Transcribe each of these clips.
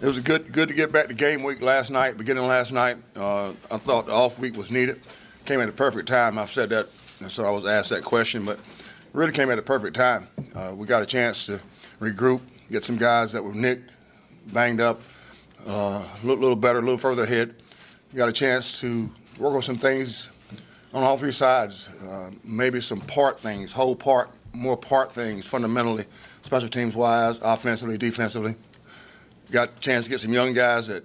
It was good to get back to game week beginning last night. I thought the off week was needed. Came at the perfect time. I've said that, and so I was asked that question, but really came at the perfect time. We got a chance to regroup, get some guys that were nicked, banged up, a little better, a little further ahead. We got a chance to work on some things on all three sides, maybe some more part things fundamentally, special teams wise, offensively, defensively. Got a chance to get some young guys that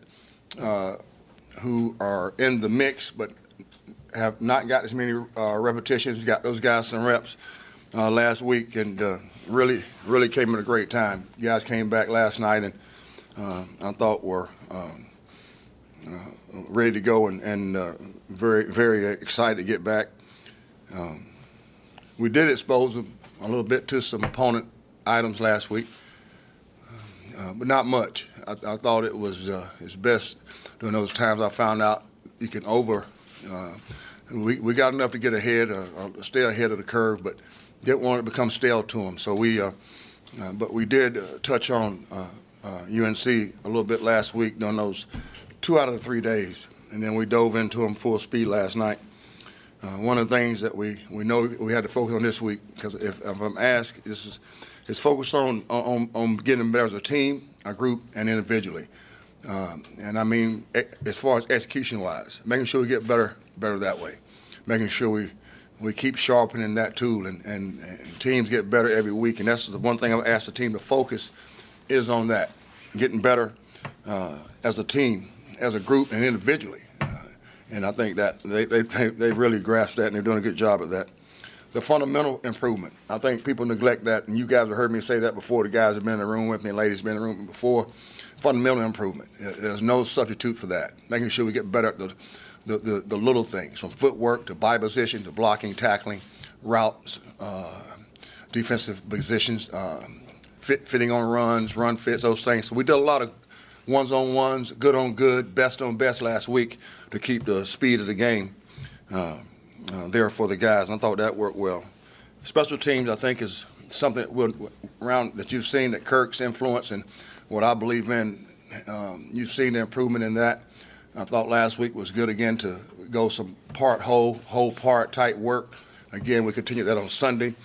who are in the mix but have not got as many repetitions. Got those guys some reps last week, and really came at a great time. You guys came back last night and I thought were ready to go and very, very excited to get back. We did expose them a little bit to some opponent items last week, but not much. I thought it was it's best during those times I found out you can we got enough to get ahead, stay ahead of the curve, but didn't want it to become stale to them. So but we did touch on UNC a little bit last week during those 2 out of the 3 days, and then we dove into them full speed last night. One of the things that we know we had to focus on this week, because if I'm asked, it's focused on getting better as a team, a group, and individually. And I mean, as far as execution-wise, making sure we get better that way, making sure we keep sharpening that tool, and teams get better every week. And that's the one thing I've asked the team to focus is on that, getting better as a team, as a group, and individually. And I think that they've really grasped that, and they're doing a good job at that. The fundamental improvement, I think people neglect that, and you guys have heard me say that before. The guys have been in the room with me, and ladies have been in the room before. Fundamental improvement. There's no substitute for that. Making sure we get better at the little things, from footwork to body position to blocking, tackling, routes, defensive positions, fitting on runs, run fits, those things. So we did a lot of ones-on-ones, good on good, best on best last week to keep the speed of the game there for the guys, and I thought that worked well. Special teams, I think, is something that you've seen that Kirk's influence and what I believe in. You've seen the improvement in that. I thought last week was good again to go some whole part type work. Again, we continued that on Sunday.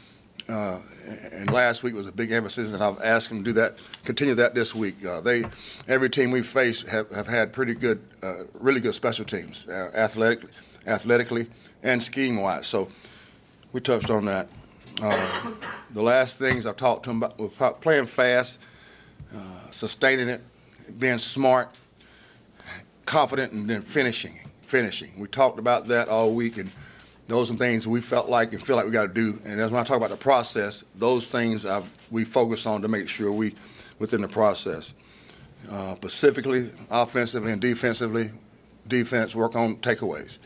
And last week was a big emphasis, and I've asked them to do that, continue that this week. Every team we face have had pretty good, really good special teams, athletically and scheme-wise. So we touched on that. The last things I talked to them about were playing fast, sustaining it, being smart, confident, and then finishing. We talked about that all week, and those are some things we felt like and feel like we got to do. And as when I talk about the process, those things we focus on to make sure we within the process. Specifically, offensively and defensively, defense work on takeaways.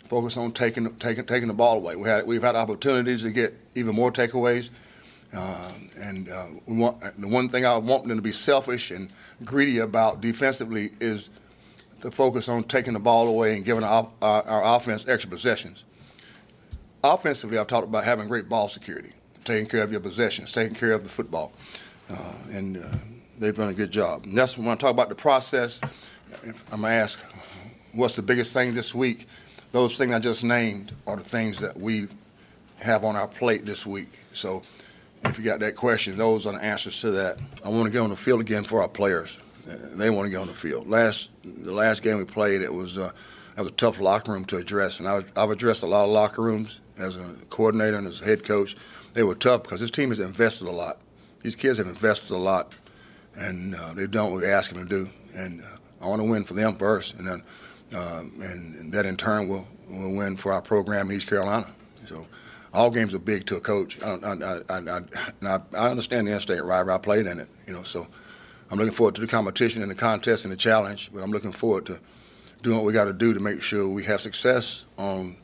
Focus on taking the ball away. We've had opportunities to get even more takeaways. We want the one thing I want them to be selfish and greedy about defensively is to focus on taking the ball away and giving our offense extra possessions. Offensively, I've talked about having great ball security, taking care of your possessions, taking care of the football, and they've done a good job. And that's when I talk about the process. I'm going to ask, what's the biggest thing this week? Those things I just named are the things that we have on our plate this week. So if you got that question, those are the answers to that. I want to get on the field again for our players. They want to get on the field. The last game we played, that was a tough locker room to address, and I've addressed a lot of locker rooms as a coordinator and as a head coach. They were tough because this team has invested a lot. These kids have invested a lot, and they've done what we ask them to do. And I want to win for them first, and then and that in turn will win for our program in East Carolina. So all games are big to a coach. I understand the in-state rivalry. I played in it, So I'm looking forward to the competition and the contest and the challenge, but I'm looking forward to doing what we got to do to make sure we have success on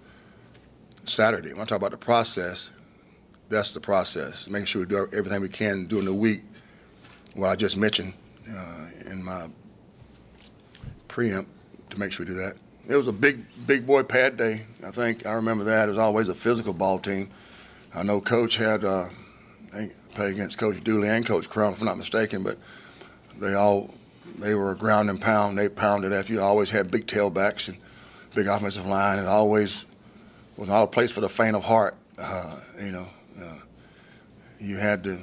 Saturday. When I talk about the process, that's the process. Making sure we do everything we can during the week, what I just mentioned in my preempt, to make sure we do that. It was a big boy pad day. I remember that. It was always a physical ball team. I know Coach had played against Coach Dooley and Coach Crum, if I'm not mistaken, but they all They were a ground and pound. They pounded after you. Always had big tailbacks and big offensive line. It always was not a place for the faint of heart. You had to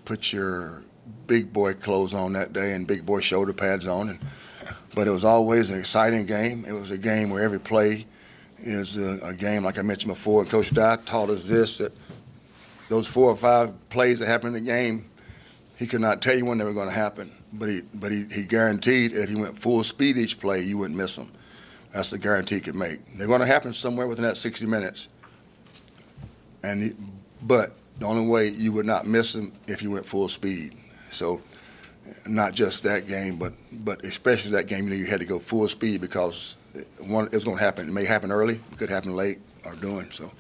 put your big boy clothes on that day and big boy shoulder pads on. But it was always an exciting game. It was a game where every play is a game, like I mentioned before. And Coach Dye taught us this, that those 4 or 5 plays that happened in the game, he could not tell you when they were going to happen. But he guaranteed if he went full speed each play, you wouldn't miss them. That's the guarantee he could make. They're going to happen somewhere within that 60 minutes. But the only way you would not miss them if you went full speed. So not just that game, but especially that game, you had to go full speed because it was going to happen. It may happen early, it could happen late or during. So.